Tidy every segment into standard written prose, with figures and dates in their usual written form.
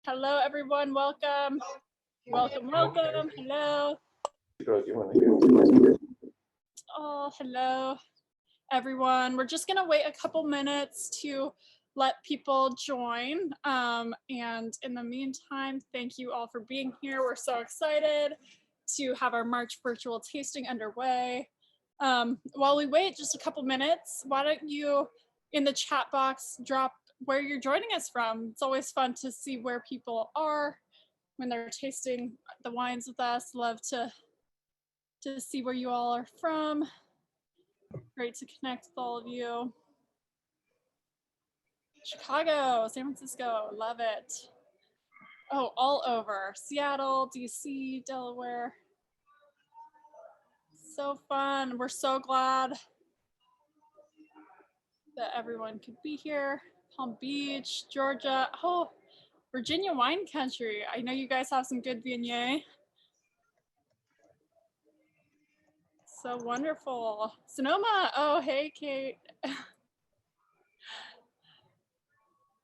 Hello, everyone. Welcome. Welcome. Hello. Oh, hello, everyone. We're just going to wait a couple minutes to let people join. And in the meantime, thank you all for being here. We're so excited to have our March virtual tasting underway. While we wait just a couple minutes, why don't you, in the chat box, drop where you're joining us from. It's always fun to see where people are when they're tasting the wines with us. Love to see where you all are from. Great to connect with all of you. Chicago, San Francisco, love it. Oh, all over. Seattle, DC, Delaware. So fun. We're so glad that everyone could be here. Palm Beach, Georgia. Oh, Virginia wine country. I know you guys have some good Viognier. So wonderful. Sonoma. Oh, hey, Kate.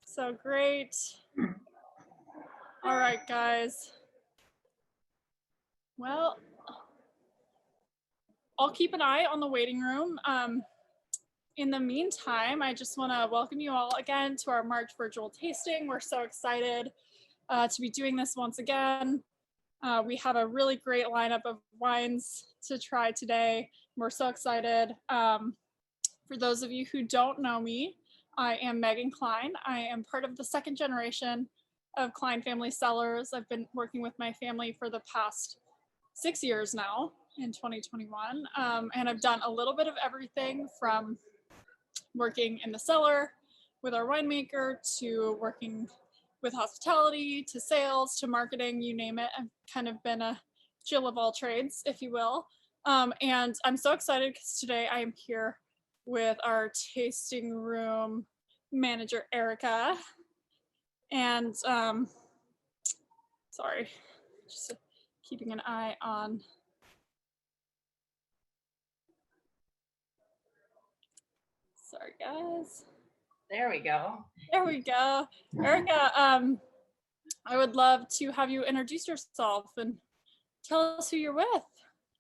So great. All right, guys. Well, I'll keep an eye on the waiting room. In the meantime, I just want to welcome you all again to our March virtual tasting. We're so excited to be doing this once again. We have a really great lineup of wines to try today. We're so excited. For those of you who don't know me, I am Megan Klein. I am part of the second generation of Klein family cellars. I've been working with my family for the past 6 years now in 2021. And I've done a little bit of everything from working in the cellar with our winemaker to working with hospitality to sales to marketing, you name it. I've kind of been a Jill of all trades, if you will. And I'm so excited because today I am here with our tasting room manager, Erica. And sorry, just keeping an eye on. Sorry, guys. There we go. There we go. Erica, I would love to have you introduce yourself and tell us who you're with.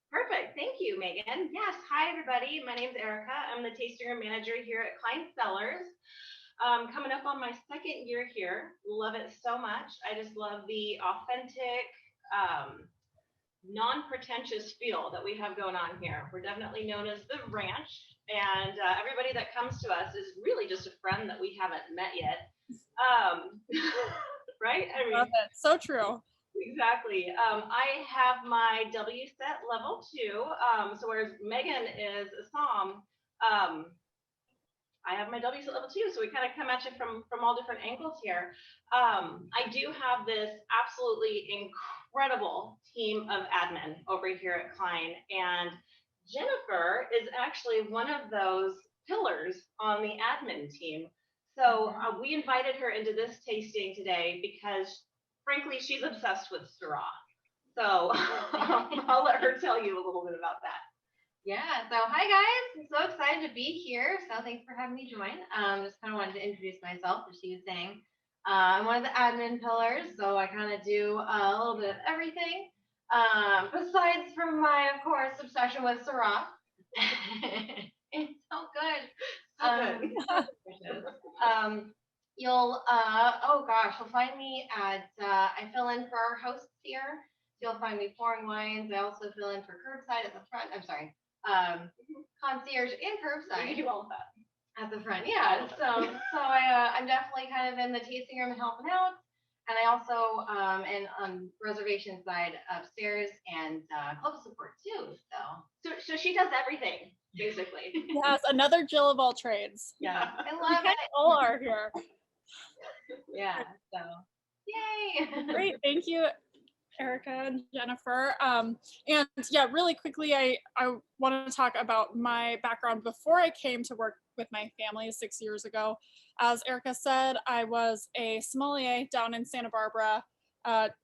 Perfect. Thank you, Megan. Yes. Hi, everybody. My name is Erica. I'm the tasting room manager here at Klein Cellars. Coming up on my second year here. Love it so much. I just love the authentic, non-pretentious feel that we have going on here. We're definitely known as the ranch, and everybody that comes to us is really just a friend that we haven't met yet. Right? I mean, Love it. So true. Exactly. I have my W set level 2. So whereas Megan is a Somm, I have my W set level 2. So we kind of come at you from all different angles here. I do have this absolutely incredible team of admin over here at Klein, and Jennifer is actually one of those pillars on the admin team. So we invited her into this tasting today because, frankly, she's obsessed with Syrah. So I'll let her tell you a little bit about that. Yeah, so hi guys, I'm so excited to be here. So thanks for having me join. Just kind of wanted to introduce myself, as she was saying. I'm one of the admin pillars, so I kind of do a little bit of everything. Besides from my, of course, obsession with Syrah. It's so good. You'll find me at, I fill in for our hosts here. You'll find me pouring wines. I also fill in for curbside at the front. I'm sorry, concierge and curbside. You all that. At the front, yeah. So I'm definitely kind of in the tasting room and helping out. And I also am on reservation side upstairs and club support too. So she does everything, basically. Yes, another Jill of all trades. Yeah, I love it. All are here. Yeah, so yay. Great, thank you, Erica and Jennifer. And yeah, really quickly, I want to talk about my background before I came to work with my family 6 years ago. As Erica said, I was a sommelier down in Santa Barbara.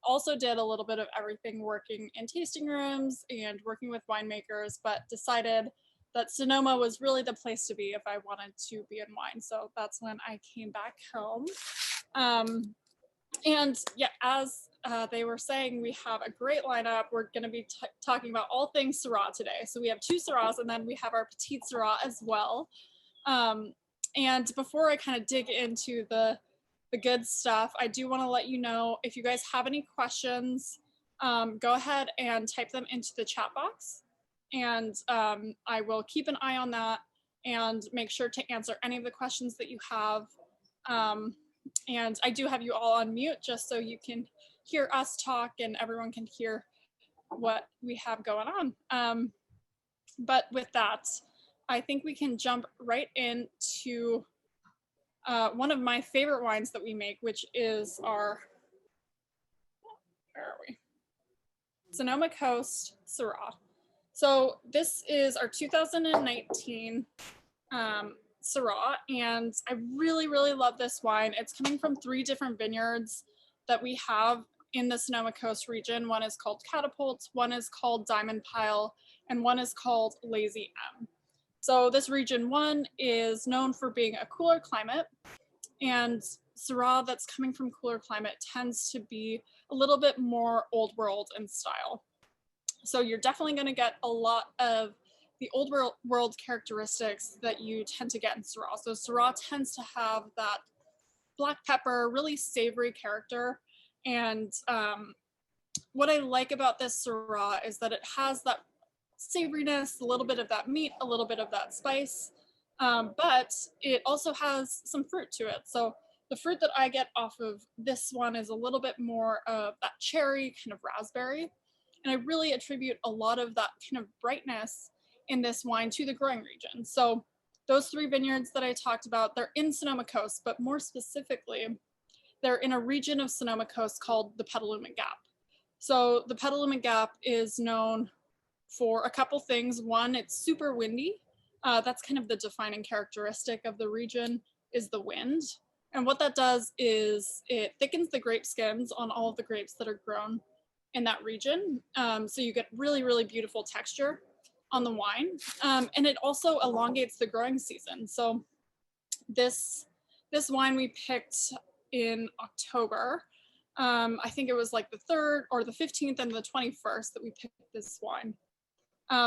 Also did a little bit of everything, working in tasting rooms and working with winemakers, but decided that Sonoma was really the place to be if I wanted to be in wine. So that's when I came back home. And yeah, as they were saying, we have a great lineup. We're going to be talking about all things Syrah today. So we have 2 Syrahs, and then we have our Petit Syrah as well. And before I kind of dig into the good stuff, I do want to let you know, if you guys have any questions, go ahead and type them into the chat box. And I will keep an eye on that and make sure to answer any of the questions that you have. And I do have you all on mute just so you can hear us talk and everyone can hear what we have going on. But with that, I think we can jump right into one of my favorite wines that we make, which is our, where are we? Sonoma Coast Syrah. So this is our 2019 Syrah, and I really, really love this wine. It's coming from 3 different vineyards that we have in the Sonoma Coast region. One is called Catapult, one is called Diamond Pile, and one is called Lazy M. So this region 1 is known for being a cooler climate, and Syrah that's coming from cooler climate tends to be a little bit more old world in style. So you're definitely going to get a lot of the old world characteristics that you tend to get in Syrah. So Syrah tends to have that black pepper, really savory character. And what I like about this Syrah is that it has that savoriness, a little bit of that meat, a little bit of that spice, but it also has some fruit to it. So the fruit that I get off of this one is a little bit more of that cherry, kind of raspberry. And I really attribute a lot of that kind of brightness in this wine to the growing region. So those 3 vineyards that I talked about, they're in Sonoma Coast, but more specifically, they're in a region of Sonoma Coast called the Petaluma Gap. So the Petaluma Gap is known for a couple things. One, it's super windy. That's kind of the defining characteristic of the region, is the wind. And what that does is it thickens the grape skins on all of the grapes that are grown in that region. So you get really, really beautiful texture on the wine. And it also elongates the growing season. So this wine we picked in October. I think it was like the 3rd or the 15th and the 21st that we picked this wine.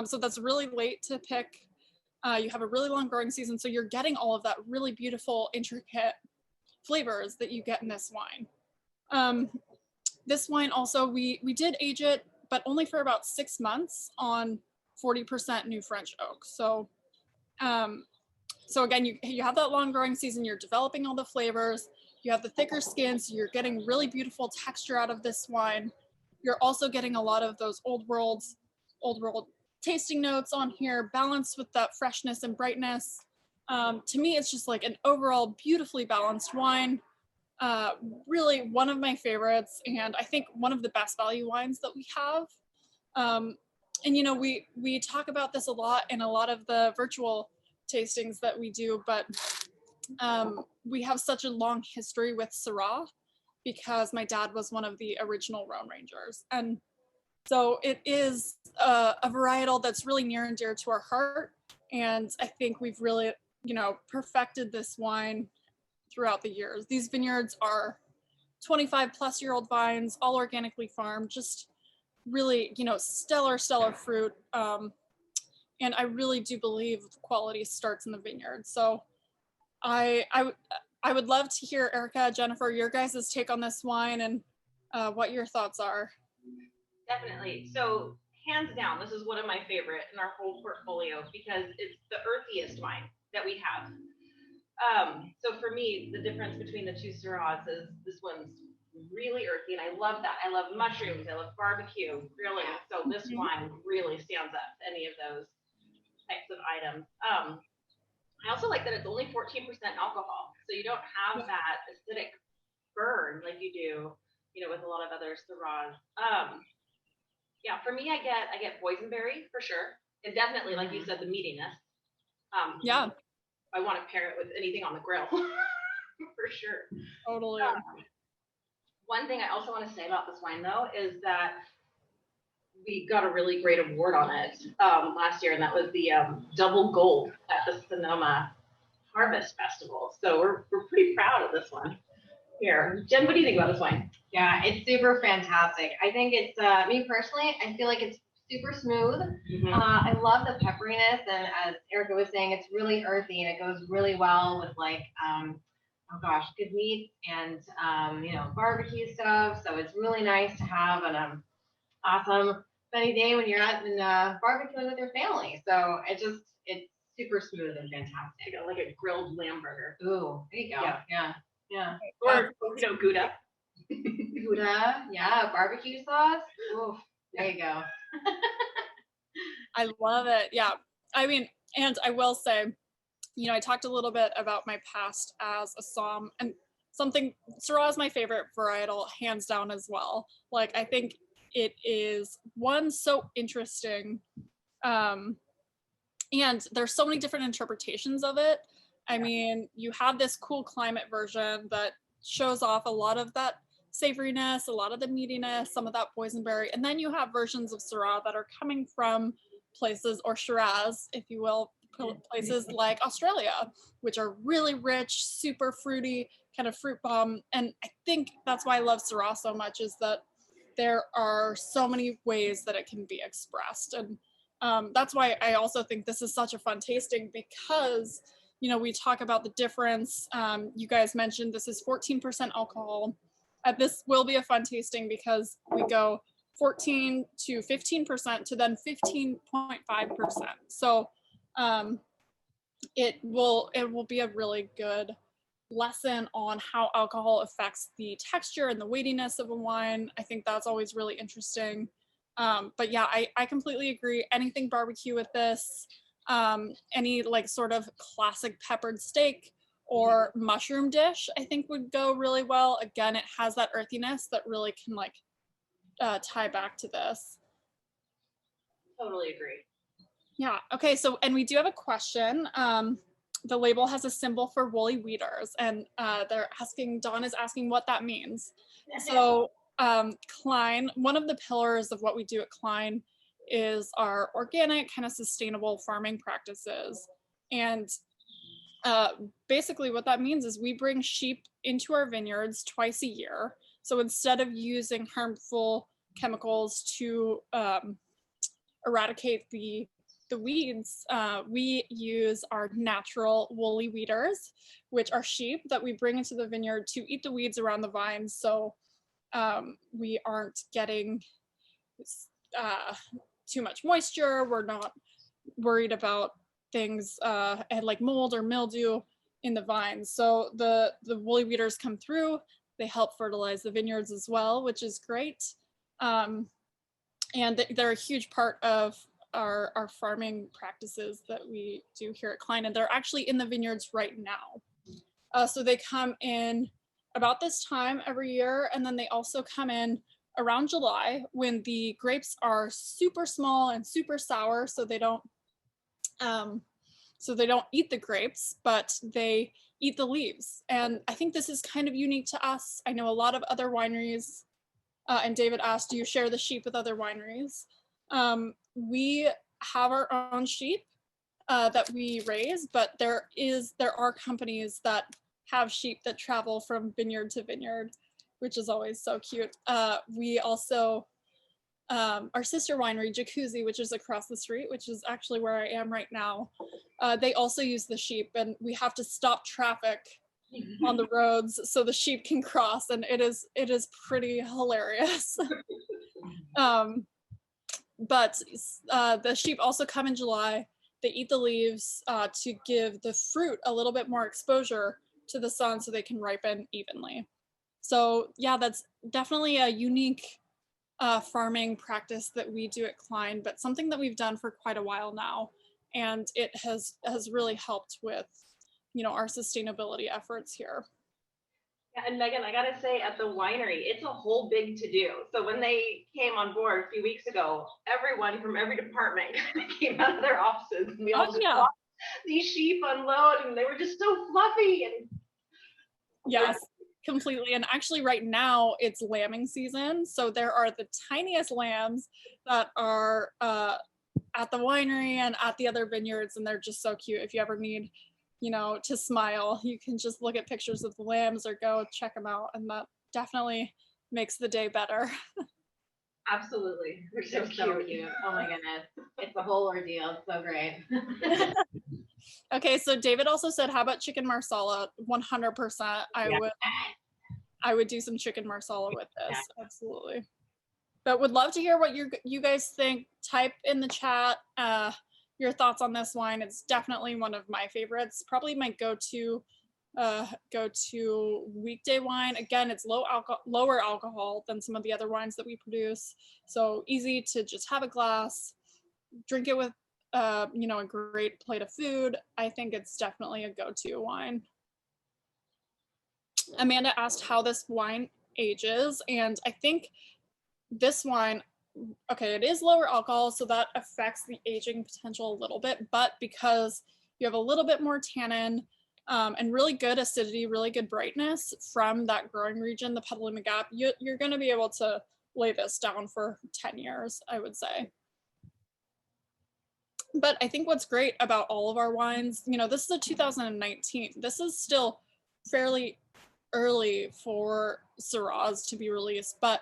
So that's really late to pick. You have a really long growing season, so you're getting all of that really beautiful, intricate flavors that you get in this wine. This wine also, we did age it, but only for about 6 months on 40% new French oak. So, so again, you have that long growing season, you're developing all the flavors, you have the thicker skin, so you're getting really beautiful texture out of this wine. You're also getting a lot of those old world tasting notes on here, balanced with that freshness and brightness. To me, it's just like an overall beautifully balanced wine. Really one of my favorites, and I think one of the best value wines that we have. And you know, we talk about this a lot in a lot of the virtual tastings that we do, but we have such a long history with Syrah because my dad was one of the original Rhone Rangers. And so it is a varietal that's really near and dear to our heart. And I think we've really, you know, perfected this wine throughout the years. These vineyards are 25-plus-year-old vines, all organically farmed, just really, you know, stellar fruit. And I really do believe quality starts in the vineyard. So I would love to hear, Erica, Jennifer, your guys' take on this wine and what your thoughts are. Definitely. So hands down, this is one of my favorite in our whole portfolio because it's the earthiest wine that we have. So for me, the difference between the 2 Syrahs is this one's really earthy, and I love that. I love mushrooms, I love barbecue, grilling. So this wine really stands up to any of those types of items. I also like that it's only 14% alcohol, so you don't have that acidic burn like you do, you know, with a lot of other Syrahs. Yeah, for me, I get boysenberry for sure, and definitely, like you said, the meatiness. Yeah, I want to pair it with anything on the grill for sure. Totally. One thing I also want to say about this wine, though, is that we got a really great award on it last year, and that was the double gold at the Sonoma Harvest Festival. So we're pretty proud of this one. here. Jen, what do you think about this wine? Yeah, it's super fantastic. I think it's me personally, I feel like it's super smooth. I love the pepperiness, and as Erica was saying, it's really earthy and it goes really well with like oh gosh, good meat and barbecue stuff. So it's really nice to have an awesome sunny day when you're out and barbecuing with your family. So it's super smooth and fantastic. Like a grilled lamb burger. Ooh, there you go. Yeah. Or Gouda. Gouda, yeah, barbecue sauce. Ooh, there you go. I love it. Yeah. I mean, and I will say, I talked a little bit about my past as a somm, and Syrah is my favorite varietal, hands down as well. Like, I think it is one so interesting, and there's so many different interpretations of it. I mean, you have this cool climate version that shows off a lot of that savoriness, a lot of the meatiness, some of that boysenberry, and then you have versions of Syrah that are coming from places, or Shiraz, if you will, places like Australia, which are really rich, super fruity, kind of fruit bomb. And I think that's why I love Syrah so much, is that there are so many ways that it can be expressed. And that's why I also think this is such a fun tasting, because we talk about the difference. You guys mentioned this is 14% alcohol. This will be a fun tasting because we go 14 to 15% to then 15.5%. So it will be a really good lesson on how alcohol affects the texture and the weightiness of a wine. I think that's always really interesting. But yeah, I completely agree. Anything barbecue with this, any like sort of classic peppered steak or mushroom dish, I think would go really well. Again, it has that earthiness that really can like tie back to this. Totally agree. Yeah. Okay. So, and we do have a question. The label has a symbol for woolly wheaters, and Dawn is asking what that means. So, Klein, one of the pillars of what we do at Klein is our organic, kind of sustainable farming practices. And basically what that means is we bring sheep into our vineyards twice a year. So instead of using harmful chemicals to eradicate the weeds, we use our natural woolly wheaters, which are sheep that we bring into the vineyard to eat the weeds around the vines. So we aren't getting too much moisture. We're not worried about things like mold or mildew in the vines. So the woolly wheaters come through. They help fertilize the vineyards as well, which is great. And they're a huge part of our farming practices that we do here at Klein, and they're actually in the vineyards right now. So they come in about this time every year, and then they also come in around July when the grapes are super small and super sour, so they don't eat the grapes, but they eat the leaves. And I think this is kind of unique to us. I know a lot of other wineries, and David asked, do you share the sheep with other wineries? We have our own sheep that we raise, but there are companies that have sheep that travel from vineyard to vineyard, which is always so cute. We also, our sister winery, Jacuzzi, which is across the street, which is actually where I am right now, they also use the sheep, and we have to stop traffic on the roads so the sheep can cross, and it is pretty hilarious. But the sheep also come in July. They eat the leaves to give the fruit a little bit more exposure to the sun so they can ripen evenly. So yeah, that's definitely a unique farming practice that we do at Klein, but something that we've done for quite a while now. And it has really helped with, our sustainability efforts here. Yeah, and Megan, I gotta say, at the winery, it's a whole big to-do. So when they came on board a few weeks ago, everyone from every department came out of their offices, and we all just watched these sheep unload, and they were just so fluffy. And yes, completely. And actually right now it's lambing season. So there are the tiniest lambs that are at the winery and at the other vineyards, and they're just so cute. If you ever need you know, to smile. You can just look at pictures of the lambs or go check them out, and that definitely makes the day better. Absolutely. They're so cute. Oh my goodness. It's a whole ordeal. It's so great. Okay, so David also said, how about chicken marsala? 100%. I would do some chicken marsala with this. Absolutely. But would love to hear what you guys think. Type in the chat your thoughts on this wine. It's definitely one of my favorites. Probably my go-to weekday wine. Again, it's lower alcohol than some of the other wines that we produce. So easy to just have a glass, drink it with you know, a great plate of food. I think it's definitely a go-to wine. Amanda asked how this wine ages, and I think this wine, okay, it is lower alcohol, so that affects the aging potential a little bit, but because you have a little bit more tannin and really good acidity, really good brightness from that growing region, the Petaluma Gap, you're going to be able to lay this down for 10 years, I would say. But I think what's great about all of our wines, you know, this is a 2019. This is still fairly early for Syrahs to be released, but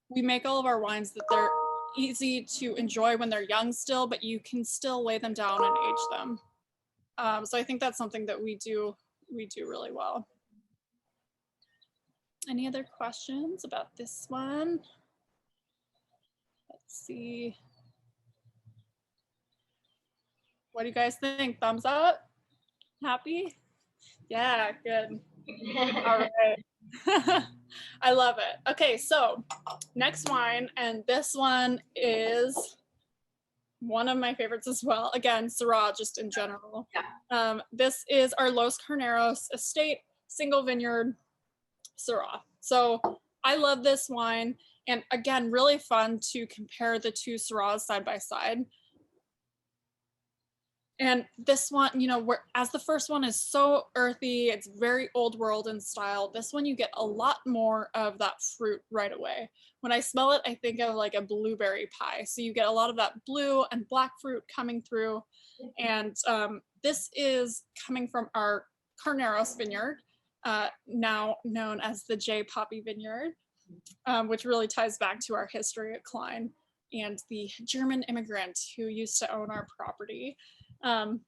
we make all of our wines that they're easy to enjoy when they're young still, but you can still lay them down and age them. So I think that's something that we do really well. Any other questions about this one? Let's see. What do you guys think? Thumbs up? Happy? Yeah, good. All right. I love it. Okay, so next wine, and this one is one of my favorites as well. Again, Syrah, just in general. Yeah. This is our Los Carneros estate single vineyard Syrah. So I love this wine, and again, really fun to compare the two Syrahs side by side. And this one, you know, as the first one is so earthy, it's very old world in style. This one, you get a lot more of that fruit right away. When I smell it, I think of like a blueberry pie. So you get a lot of that blue and black fruit coming through. And this is coming from our Carneros vineyard, now known as the J. Poppy Vineyard, which really ties back to our history at Klein and the German immigrant who used to own our property. But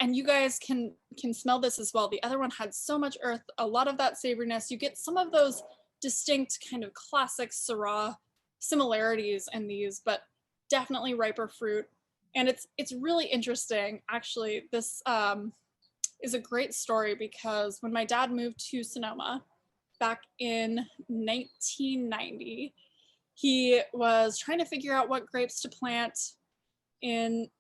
you guys can smell this as well. The other one had so much earth, a lot of that savoriness. You get some of those distinct kind of classic Syrah similarities in these, but definitely riper fruit. And it's really interesting. Actually, this is a great story because when my dad moved to Sonoma back in 1990, he was trying to figure out what grapes to plant in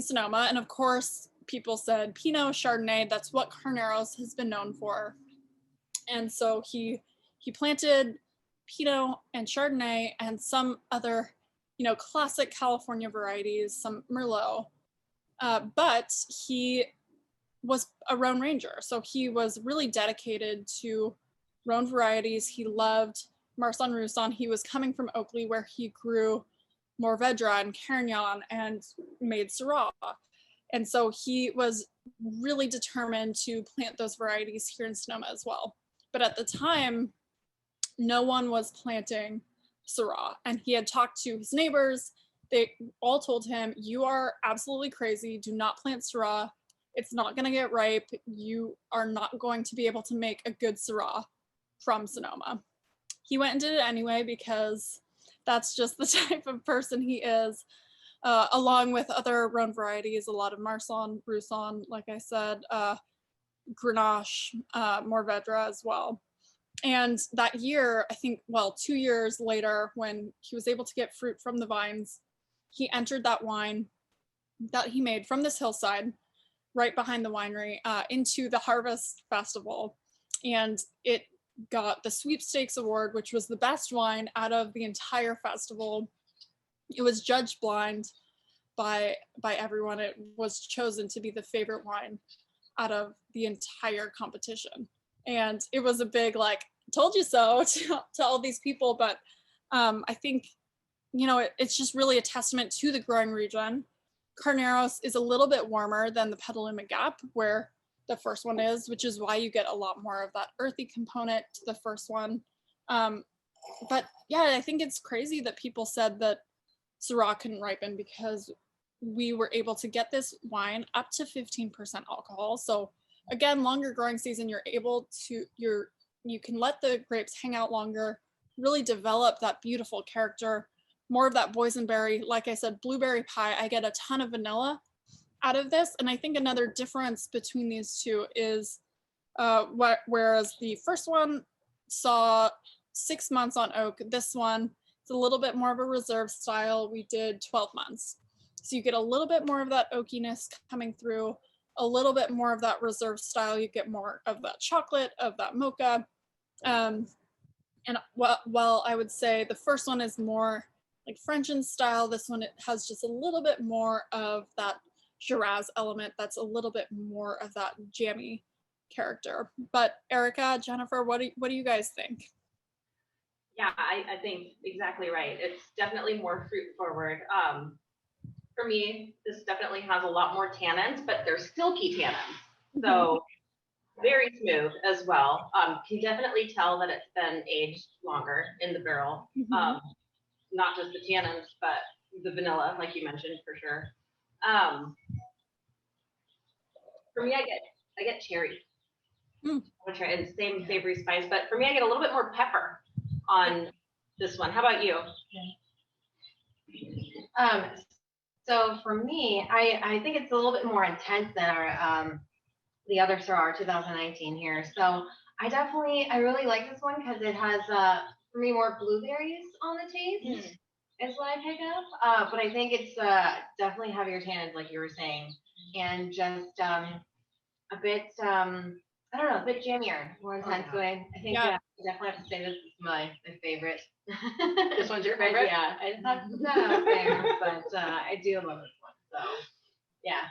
Sonoma, and of course people said Pinot, Chardonnay. That's what Carneros has been known for. And so he planted Pinot and Chardonnay and some other, you know, classic California varieties, some Merlot, but he was a Rhone Ranger, so he was really dedicated to Rhone varieties. He loved Marsanne Roussanne. He was coming from Oakley, where he grew Mourvedre and Carignan and made Syrah. And so he was really determined to plant those varieties here in Sonoma as well. But at the time, no one was planting Syrah. And he had talked to his neighbors. They all told him, you are absolutely crazy. Do not plant Syrah. It's not going to get ripe. You are not going to be able to make a good Syrah from Sonoma. He went and did it anyway because that's just the type of person he is, along with other Rhone varieties, a lot of Marsanne, Roussanne, like I said, Grenache, Mourvedre as well. And that year, I think, well, 2 years later, when he was able to get fruit from the vines, he entered that wine that he made from this hillside right behind the winery into the Harvest Festival. And it got the Sweepstakes Award, which was the best wine out of the entire festival. It was judged blind by everyone. It was chosen to be the favorite wine out of the entire competition. And it was a big, like, told you so to all these people. But I think, you know, it's just really a testament to the growing region Carneros is a little bit warmer than the Petaluma Gap, where the first one is, which is why you get a lot more of that earthy component to the first one. But yeah, I think it's crazy that people said that Syrah couldn't ripen, because we were able to get this wine up to 15% alcohol. So again, longer growing season, you're able to, you can let the grapes hang out longer, really develop that beautiful character, more of that boysenberry. Like I said, blueberry pie, I get a ton of vanilla out of this. And I think another difference between these two is whereas the first one saw 6 months on oak, this one, it's a little bit more of a reserve style. We did 12 months. So you get a little bit more of that oakiness coming through, a little bit more of that reserve style. You get more of that chocolate, of that mocha. And while I would say the first one is more like French in style, this one, it has just a little bit more of that Shiraz element. That's a little bit more of that jammy character. But Erica, Jennifer, what do you guys think? Yeah, I think exactly right. It's definitely more fruit forward. For me, this definitely has a lot more tannins, but they're silky tannins. So very smooth as well. Can definitely tell that it's been aged longer in the barrel. Not just the tannins, but the vanilla, like you mentioned, for sure. For me, I get cherry. Which are in the same savory spice, but for me, I get a little bit more pepper on this one. How about you? So for me, I think it's a little bit more intense than our the other Syrah 2019 here. So I really like this one because it has for me more blueberries on the taste. Is what I pick up. But I think it's definitely heavier tannins, like you were saying, and just a bit I don't know, a bit jammier, more intense. So I think I definitely have to say this is my favorite. This one's your favorite? Yeah, it's not fair, but I do love this one. So yeah.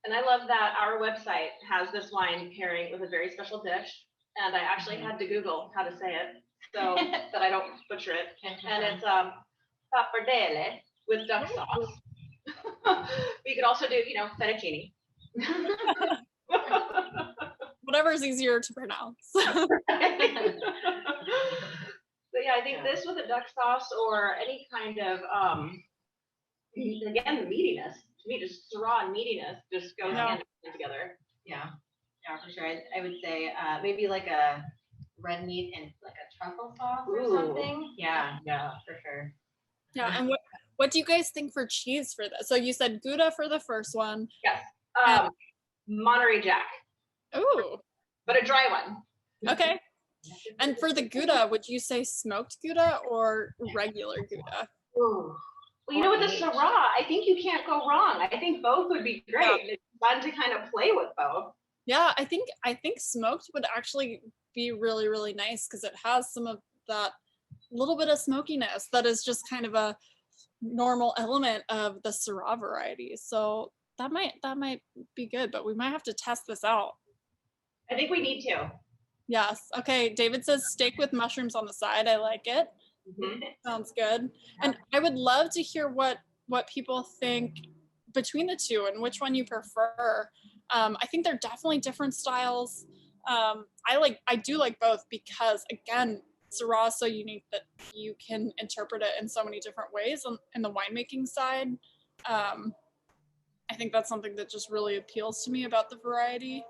And I love that our website has this wine pairing with a very special dish, and I actually had to Google how to say it so that I don't butcher it. And it's pappardelle with duck sauce. You could also do, fettuccine. Whatever's easier to pronounce. But yeah, I think this with a duck sauce or any kind of, again, the meatiness. To me, just Syrah and meatiness just goes hand in hand together. Yeah, for sure. I would say maybe like a red meat and like a truffle sauce or something. Yeah, for sure. Yeah, and what do you guys think for cheese for this? So you said Gouda for the first one. Yes. Monterey Jack. Ooh. But a dry one. Okay. And for the Gouda, would you say smoked Gouda or regular Gouda? Ooh. Well, with the Syrah, I think you can't go wrong. I think both would be great. Yeah. It's fun to kind of play with both. Yeah, I think smoked would actually be really, really nice because it has some of that little bit of smokiness that is just kind of a normal element of the Syrah variety. So that might be good, but we might have to test this out. I think we need to. Yes. Okay. David says steak with mushrooms on the side. I like it. Sounds good. And I would love to hear what people think between the two and which one you prefer. I think they're definitely different styles. I do like both because, again, Syrah is so unique that you can interpret it in so many different ways in the winemaking side. I think that's something that just really appeals to me about the variety.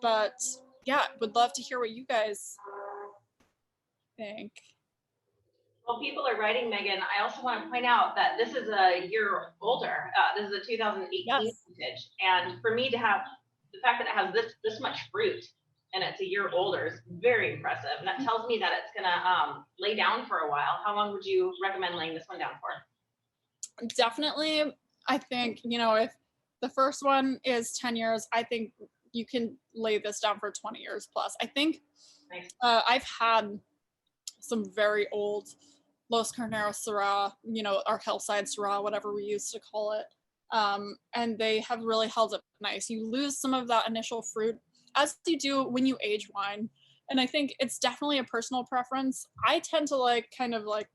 But yeah, would love to hear what you guys think. Well, people are writing, Megan. I also want to point out that this is a year older. This is a 2018 vintage. And for me to have the fact that it has this much fruit and it's a year older is very impressive. And that tells me that it's going to lay down for a while. How long would you recommend laying this one down for? Definitely. I think, if the first one is 10 years, I think you can lay this down for 20 years plus. I think I've had some very old Los Carneros Syrah, our hillside Syrah, whatever we used to call it. And they have really held up nice. You lose some of that initial fruit as you do when you age wine. And I think it's definitely a personal preference. I tend to like kind of like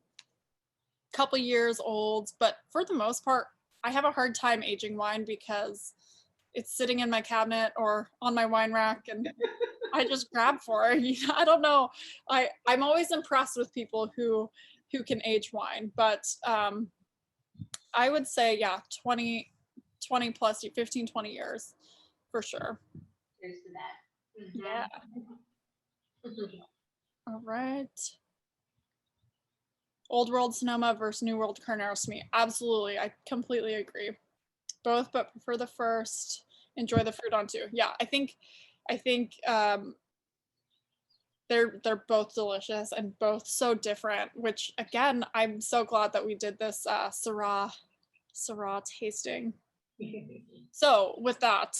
couple years old, but for the most part, I have a hard time aging wine because it's sitting in my cabinet or on my wine rack and I just grab for it. I don't know. I'm always impressed with people who can age wine, but I would say, yeah, 20 plus, 15, 20 years for sure. Here's to that. Yeah. All right. Old World Sonoma versus New World Carneros to me. Absolutely. I completely agree. Both, but prefer the first. Enjoy the fruit on two. Yeah, I think they're both delicious and both so different, which again, I'm so glad that we did this Syrah tasting. So with that,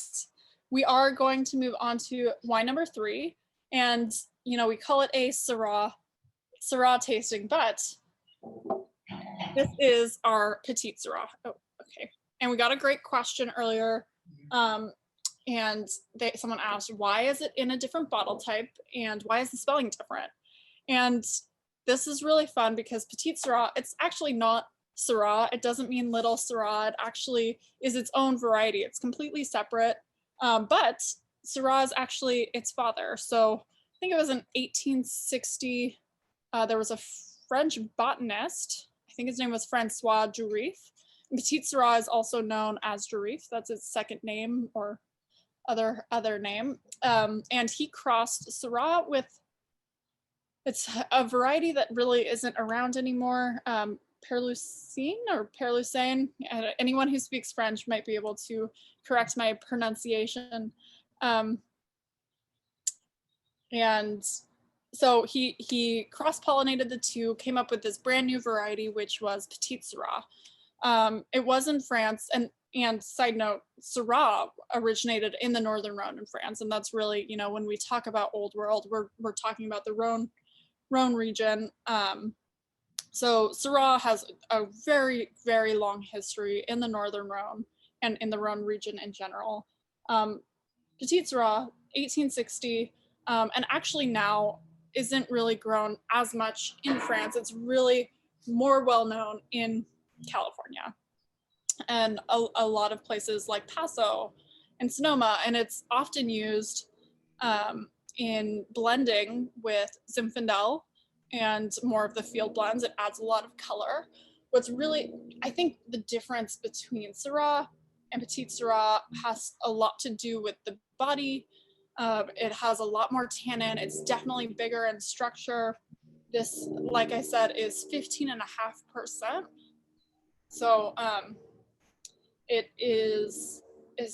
we are going to move on to wine number 3. And, you know, we call it a Syrah tasting, but this is our Petit Syrah. Oh, okay. And we got a great question earlier. And someone asked, why is it in a different bottle type? And why is the spelling different? And this is really fun because Petit Syrah, it's actually not Syrah. It doesn't mean little Syrah. It actually is its own variety. It's completely separate. But Syrah is actually its father. So I think it was in 1860. There was a French botanist. I think his name was Francois Jurif. Petit Syrah is also known as Jurif. That's its second name or other name. And he crossed Syrah with, it's a variety that really isn't around anymore. Perlucine or Perlucane. Anyone who speaks French might be able to correct my pronunciation. And so he cross-pollinated the two, came up with this brand new variety, which was Petit Syrah. It was in France, and side note, Syrah originated in the Northern Rhone in France, and that's really, you know, when we talk about Old World, we're talking about the Rhone region. So Syrah has a very, very long history in the Northern Rhone and in the Rhone region in general. Petit Syrah, 1860, and actually now isn't really grown as much in France. It's really more well known in California and a lot of places like Paso and Sonoma, and it's often used in blending with Zinfandel and more of the field blends. It adds a lot of color. What's really, I think the difference between Syrah and Petit Syrah has a lot to do with the body. It has a lot more tannin. It's definitely bigger in structure. This, like I said, is 15.5%. So it is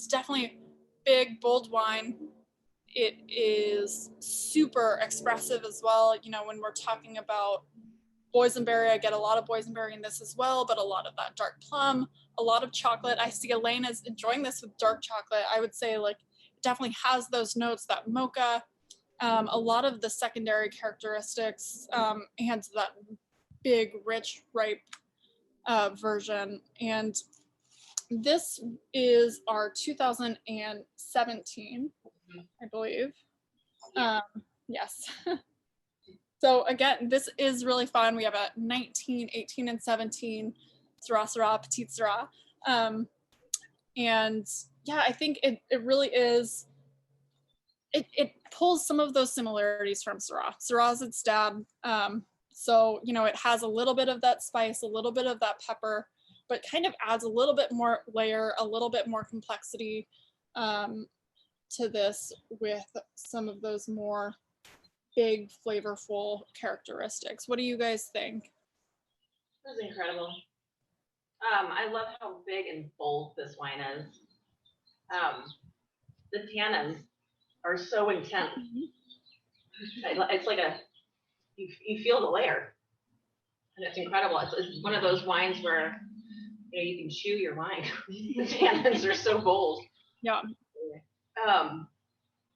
definitely big, bold wine. It is super expressive as well. You know, when we're talking about boysenberry, I get a lot of boysenberry in this as well, but a lot of that dark plum, a lot of chocolate. I see Elaine is enjoying this with dark chocolate. I would say like it definitely has those notes, that mocha, a lot of the secondary characteristics, and that big, rich, ripe version. And this is our 2017, I believe. Yes. So again, this is really fun. We have a 19, 18, and 17 Sarasara Pizzera. And yeah, I think it really is, it pulls some of those similarities from Syrah. Syrah is its dad. So, you know, it has a little bit of that spice, a little bit of that pepper, but kind of adds a little bit more layer, a little bit more complexity to this with some of those more big, flavorful characteristics. What do you guys think? This is incredible. I love how big and bold this wine is. The tannins are so intense. It's like you feel the layer, and it's incredible. It's one of those wines where, you know, you can chew your wine. The tannins are so bold. Yeah.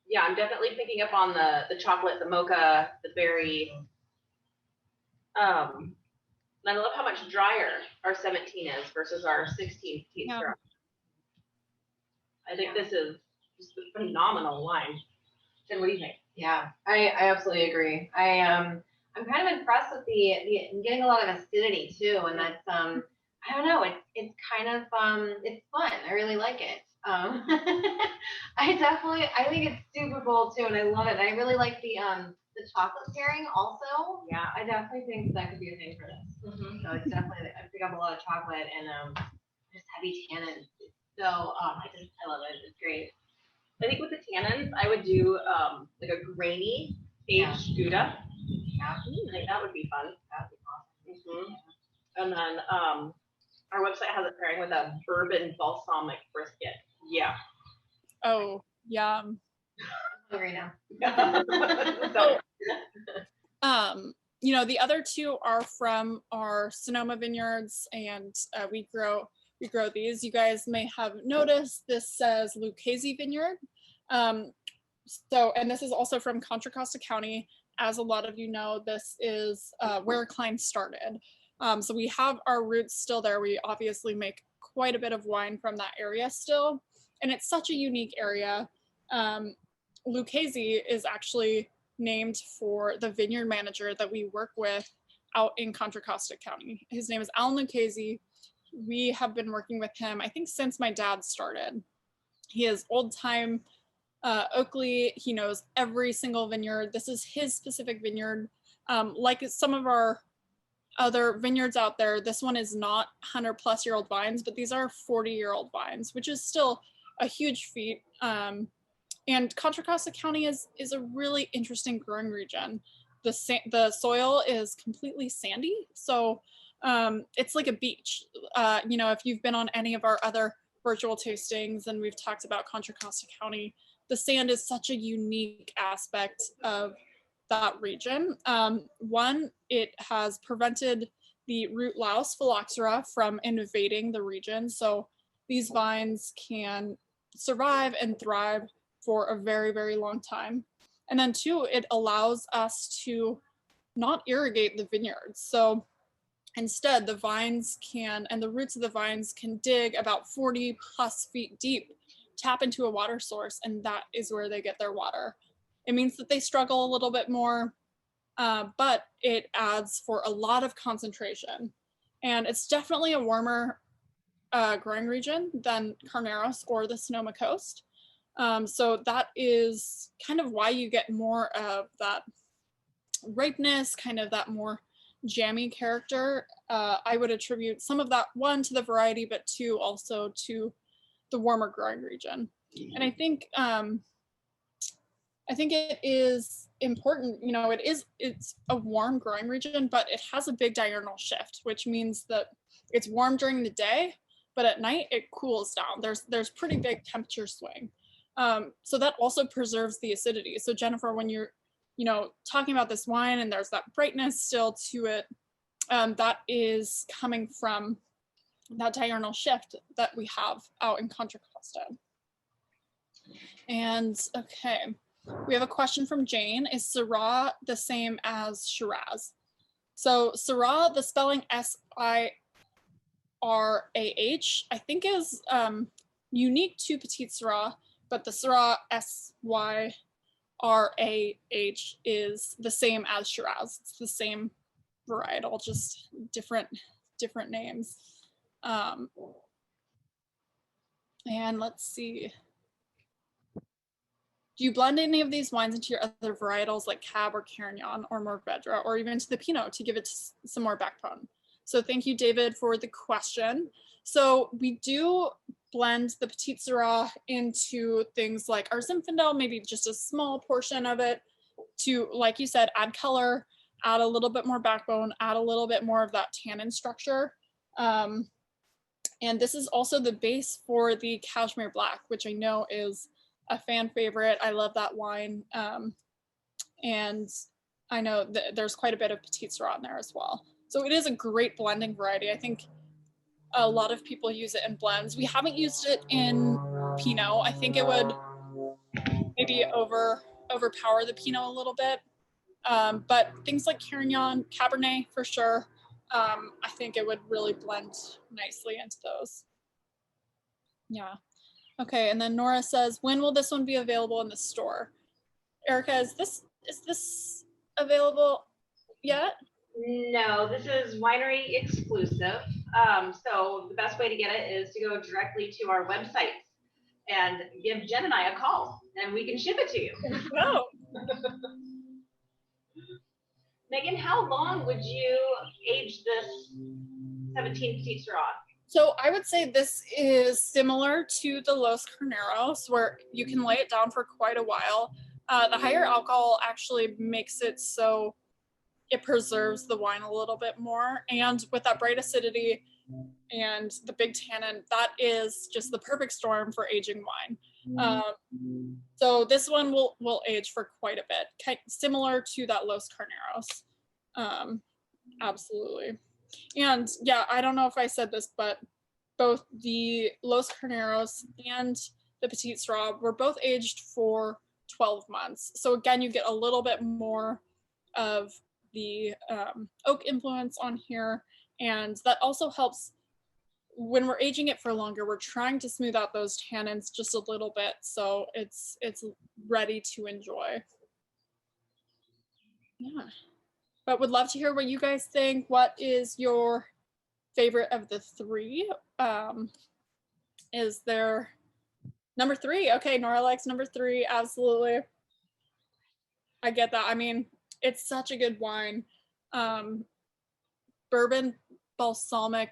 Yeah, I'm definitely picking up on the chocolate, the mocha, the berry. And I love how much drier our 17 is versus our 16 Petit Syrah. I think this is just a phenomenal wine. Jen, what do you think? Yeah, I absolutely agree. I'm kind of impressed with the getting a lot of acidity too, and that's I don't know. It's kind of it's fun. I really like it. I think it's super bold too, and I love it. I really like the chocolate pairing also. Yeah, I definitely think that could be a thing for this. Mm-hmm. So it's definitely I pick up a lot of chocolate and just heavy tannins. So I love it. It's great. I think with the tannins, I would do like a grainy aged Gouda. Yeah. I think that would be fun. That would be awesome. Mm-hmm. And then our website has it pairing with a bourbon balsamic brisket. Yeah. Oh, yum. I'm hungry now. You know, the other two are from our Sonoma Vineyards, and we grow these. You guys may have noticed this says Lucchese Vineyard. And this is also from Contra Costa County. As a lot of you know, this is where Klein started. So we have our roots still there. We obviously make quite a bit of wine from that area still, and it's such a unique area. Lucchese is actually named for the vineyard manager that we work with out in Contra Costa County. His name is Alan Lucchese. We have been working with him, I think, since my dad started. He is old time Oakley. He knows every single vineyard. This is his specific vineyard. Like some of our other vineyards out there, this one is not 100-plus-year-old vines, but these are 40-year-old vines, which is still a huge feat. And Contra Costa County is a really interesting growing region. The soil is completely sandy, so it's like a beach. You know, if you've been on any of our other virtual tastings and we've talked about Contra Costa County, the sand is such a unique aspect of that region. One, it has prevented the root louse phylloxera from invading the region, so these vines can survive and thrive for a very, very long time. And then two, it allows us to not irrigate the vineyards. So instead, the vines can, and the roots of the vines can dig about 40+ feet deep, tap into a water source, and that is where they get their water. It means that they struggle a little bit more, but it adds for a lot of concentration. And it's definitely a warmer growing region than Carneros or the Sonoma coast. So that is kind of why you get more of that ripeness, kind of that more jammy character. I would attribute some of that, one, to the variety, but two, also to the warmer growing region. And I think it is important, you know, it's a warm growing region, but it has a big diurnal shift, which means that it's warm during the day, but at night it cools down. There's pretty big temperature swing. So that also preserves the acidity. So Jennifer, when you're, you know, talking about this wine and there's that brightness still to it, that is coming from that diurnal shift that we have out in Contra Costa. And okay, we have a question from Jane. Is Syrah the same as Shiraz? So Syrah, the spelling Sirah, I think is unique to Petit Syrah, but the Syrah Syrah is the same as Shiraz. It's the same varietal, just different names. And let's see. Do you blend any of these wines into your other varietals like Cab or Carignan or Mourvedre, or even to the Pinot to give it some more backbone? So thank you, David, for the question. So we do blend the Petit Syrah into things like our Zinfandel, maybe just a small portion of it to, like you said, add color, add a little bit more backbone, add a little bit more of that tannin structure. And this is also the base for the Cashmere Black, which I know is a fan favorite. I love that wine. And I know that there's quite a bit of Petit Syrah in there as well. So it is a great blending variety. I think a lot of people use it in blends. We haven't used it in Pinot. I think it would maybe overpower the Pinot a little bit. But things like Carignan, Cabernet for sure. I think it would really blend nicely into those. Yeah. Okay, and then Nora says, when will this one be available in the store? Erica, is this available yet? No, this is winery exclusive. So the best way to get it is to go directly to our website and give Jen and I a call, and we can ship it to you. Oh. Megan, how long would you age this 17 Petit Syrah? So I would say this is similar to the Los Carneros, where you can lay it down for quite a while. The higher alcohol actually makes it so it preserves the wine a little bit more. And with that bright acidity and the big tannin, that is just the perfect storm for aging wine. So this one will age for quite a bit, similar to that Los Carneros. Absolutely. And yeah, I don't know if I said this, but both the Los Carneros and the Petit Syrah were both aged for 12 months. So again, you get a little bit more of the oak influence on here. And that also helps when we're aging it for longer. We're trying to smooth out those tannins just a little bit, so it's ready to enjoy. Yeah. But would love to hear what you guys think. What is your favorite of the three? Is there number three? Okay, Nora likes number three. Absolutely. I get that. I mean, it's such a good wine. Bourbon balsamic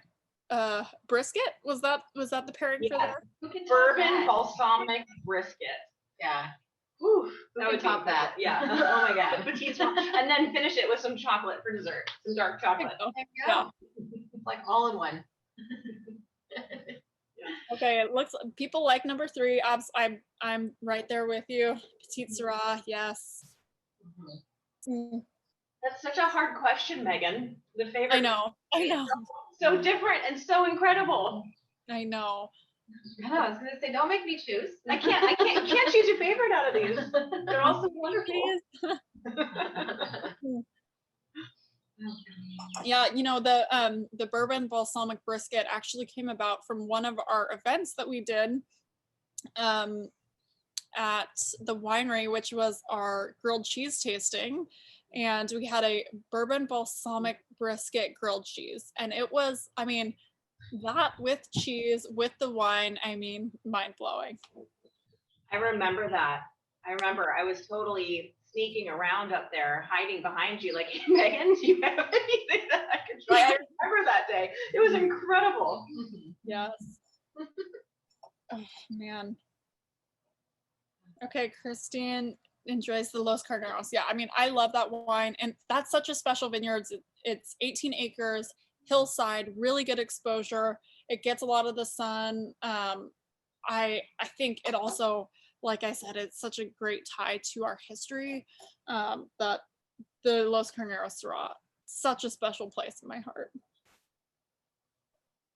brisket. Was that the pairing for that? Bourbon balsamic brisket. Yeah. Ooh, that would top that. Yeah. Oh my God. Petite Syrah. And then finish it with some chocolate for dessert. Some dark chocolate. There you go. It's like all in one. Okay, it looks people like number three. I'm right there with you. Petit Syrah, yes. That's such a hard question, Megan. The favorite. I know. So different and so incredible. I know. I was gonna say, don't make me choose. I can't choose your favorite out of these. They're all so wonderful. Yeah, you know, the bourbon balsamic brisket actually came about from one of our events that we did at the winery, which was our grilled cheese tasting. And we had a bourbon balsamic brisket grilled cheese. And it was, I mean, that with cheese, with the wine, I mean, mind blowing. I remember that. I was totally sneaking around up there, hiding behind you, like, hey, Megan, do you have anything that I can try? I remember that day. It was incredible. Yes. Oh, man. Okay, Christine enjoys the Los Carneros. Yeah, I mean, I love that wine. And that's such a special vineyard. It's 18 acres, hillside, really good exposure. It gets a lot of the sun. I think it also, like I said, it's such a great tie to our history, that the Los Carneros Syrah, such a special place in my heart.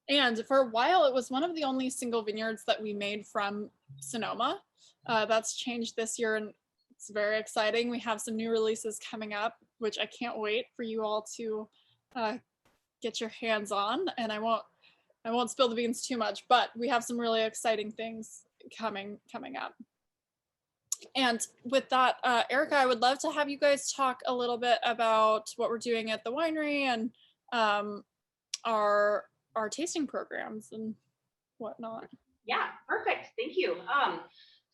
And for a while, it was one of the only single vineyards that we made from Sonoma. That's changed this year, and it's very exciting. We have some new releases coming up, which I can't wait for you all to get your hands on. And I won't spill the beans too much, but we have some really exciting things coming up. And with that, Erica, I would love to have you guys talk a little bit about what we're doing at the winery and our tasting programs and whatnot. Yeah, perfect. Thank you.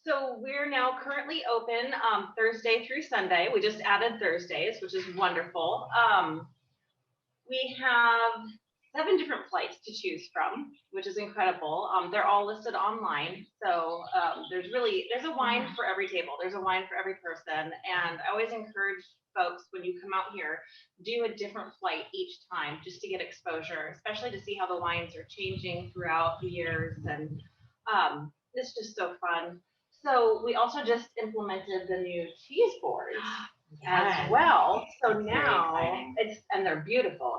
So we're now currently open Thursday through Sunday. We just added Thursdays, which is wonderful. We have 7 different flights to choose from, which is incredible. They're all listed online. So there's a wine for every table. There's a wine for every person. And I always encourage folks, when you come out here, do a different flight each time just to get exposure, especially to see how the wines are changing throughout the years. And it's just so fun. So we also just implemented the new cheese boards as well. So now and they're beautiful.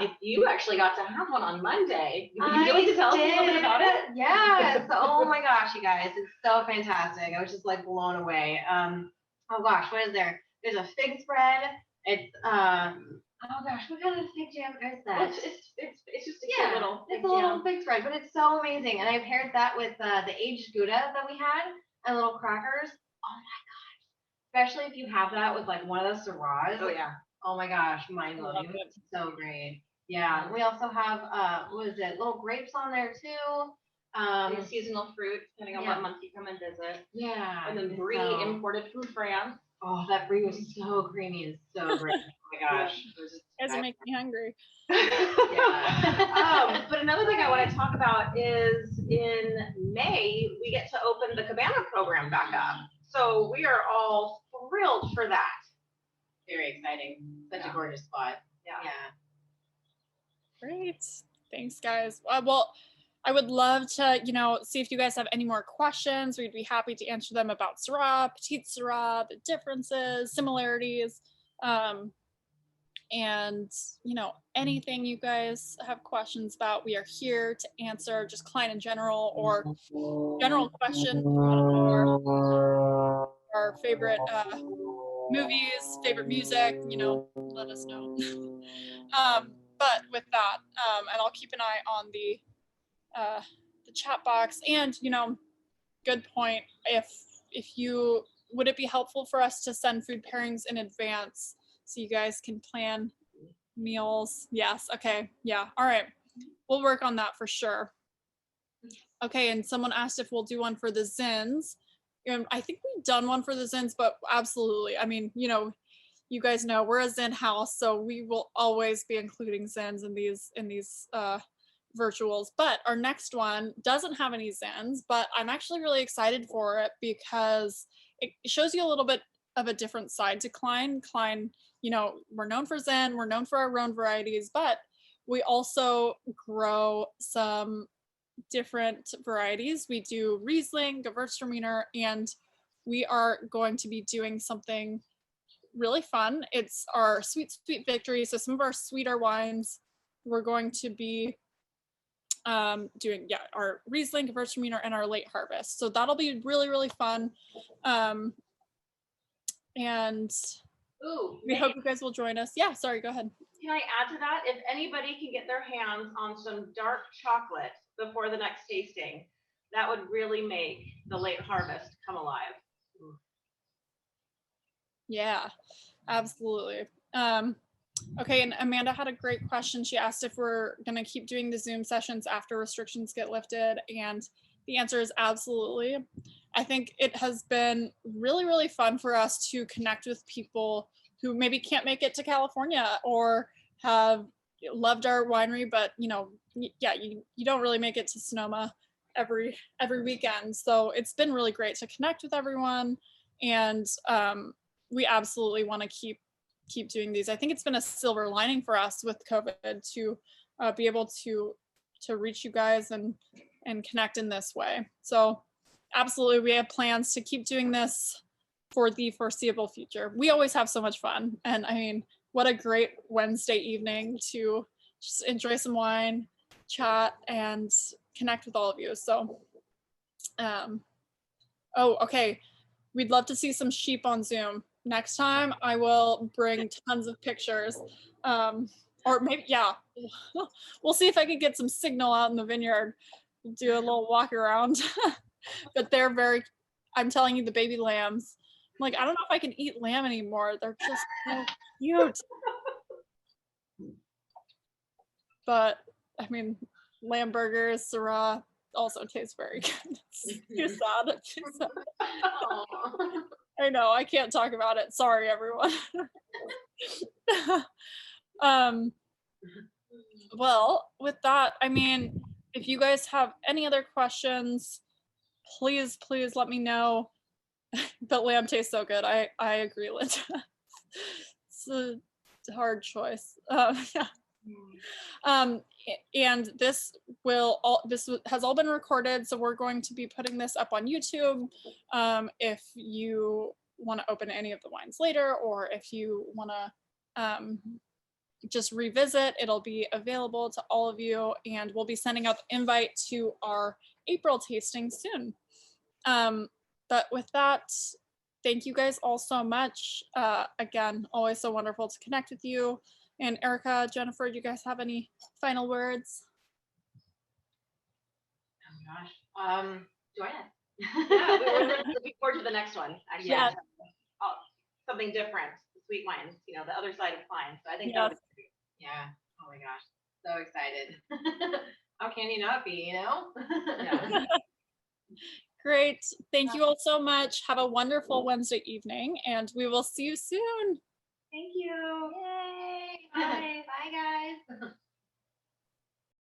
If you actually got to have one on Monday, would you like to tell us a little bit about it? Yes. Oh my gosh, you guys, it's so fantastic. I was just like blown away. Oh gosh, what is there? There's a fig spread. It's oh gosh, what kind of fig jam is that? It's just a cute little fig jam. Little fig spread, but it's so amazing. And I paired that with the aged Gouda that we had and little crackers. Oh my gosh. Especially if you have that with like one of those Syrahs. Oh yeah. Oh my gosh, mind blowing. It's so great. Yeah, we also have what is it? Little grapes on there too. Seasonal fruit, depending on what month you come and visit. Yeah. And then brie imported from France. Oh, that brie was so creamy and so great. Oh my gosh. You guys are making me hungry. But another thing I want to talk about is in May, we get to open the Cabana program back up. So we are all thrilled for that. Very exciting. Such a gorgeous spot. Yeah. Great. Thanks, guys. Well, I would love to, see if you guys have any more questions. We'd be happy to answer them about Syrah, Petite Sirah, the differences, similarities, and, anything you guys have questions about, we are here to answer, just Klein in general or general questions about our favorite movies, favorite music, let us know. But with that, and I'll keep an eye on the chat box. And good point. If you would it be helpful for us to send food pairings in advance so you guys can plan meals? Yes. Okay. Yeah. All right. We'll work on that for sure. Okay. And someone asked if we'll do one for the Zins. I think we've done one for the Zins, but absolutely. I mean, you guys know we're a Zin house, so we will always be including Zins in these virtuals. But our next one doesn't have any Zins, but I'm actually really excited for it because it shows you a little bit of a different side to Klein. Klein, we're known for Zin, we're known for our own varieties, but we also grow some different varieties. We do Riesling, Gewürztraminer, and we are going to be doing something really fun. It's our sweet victory. So some of our sweeter wines, we're going to be doing our Riesling, Gewürztraminer, and our late harvest. So that'll be really, really fun. And we hope you guys will join us. Yeah, sorry, go ahead. Can I add to that? If anybody can get their hands on some dark chocolate before the next tasting, that would really make the late harvest come alive. Yeah, absolutely. Okay, and Amanda had a great question. She asked if we're going to keep doing the Zoom sessions after restrictions get lifted, and the answer is absolutely. I think it has been really, really fun for us to connect with people who maybe can't make it to California or have loved our winery, but you don't really make it to Sonoma every weekend. So it's been really great to connect with everyone, and we absolutely want to keep doing these. I think it's been a silver lining for us with COVID to be able to reach you guys and connect in this way. So absolutely, we have plans to keep doing this for the foreseeable future. We always have so much fun. And I mean, what a great Wednesday evening to just enjoy some wine, chat, and connect with all of you. So, okay. We'd love to see some sheep on Zoom. Next time I will bring tons of pictures. Or maybe, we'll see if I can get some signal out in the vineyard. Do a little walk around. But they're I'm telling you, the baby lambs, I don't know if I can eat lamb anymore. They're just so cute. But I mean, lamb burgers, Syrah also taste very good. It's too sad. I know, I can't talk about it. Sorry, everyone. Well, with that, I mean, if you guys have any other questions, please let me know. But lamb tastes so good. I agree, Linda. It's a hard choice. And this has all been recorded, so we're going to be putting this up on YouTube. If you want to open any of the wines later, or if you want to just revisit, it'll be available to all of you, and we'll be sending out the invite to our April tasting soon. But with that, thank you guys all so much. Again, always so wonderful to connect with you. And Erica, Jennifer, do you guys have any final words? Oh gosh. Join us. Yeah, we're looking forward to the next one. Actually, Yeah. Something different, the sweet wines, the other side of Cline. So I think Yes. that would be great. Yeah. Oh my gosh. So excited. How can you not be, Yeah. Great. Thank you all so much. Have a wonderful Wednesday evening, and we will see you soon. Thank you.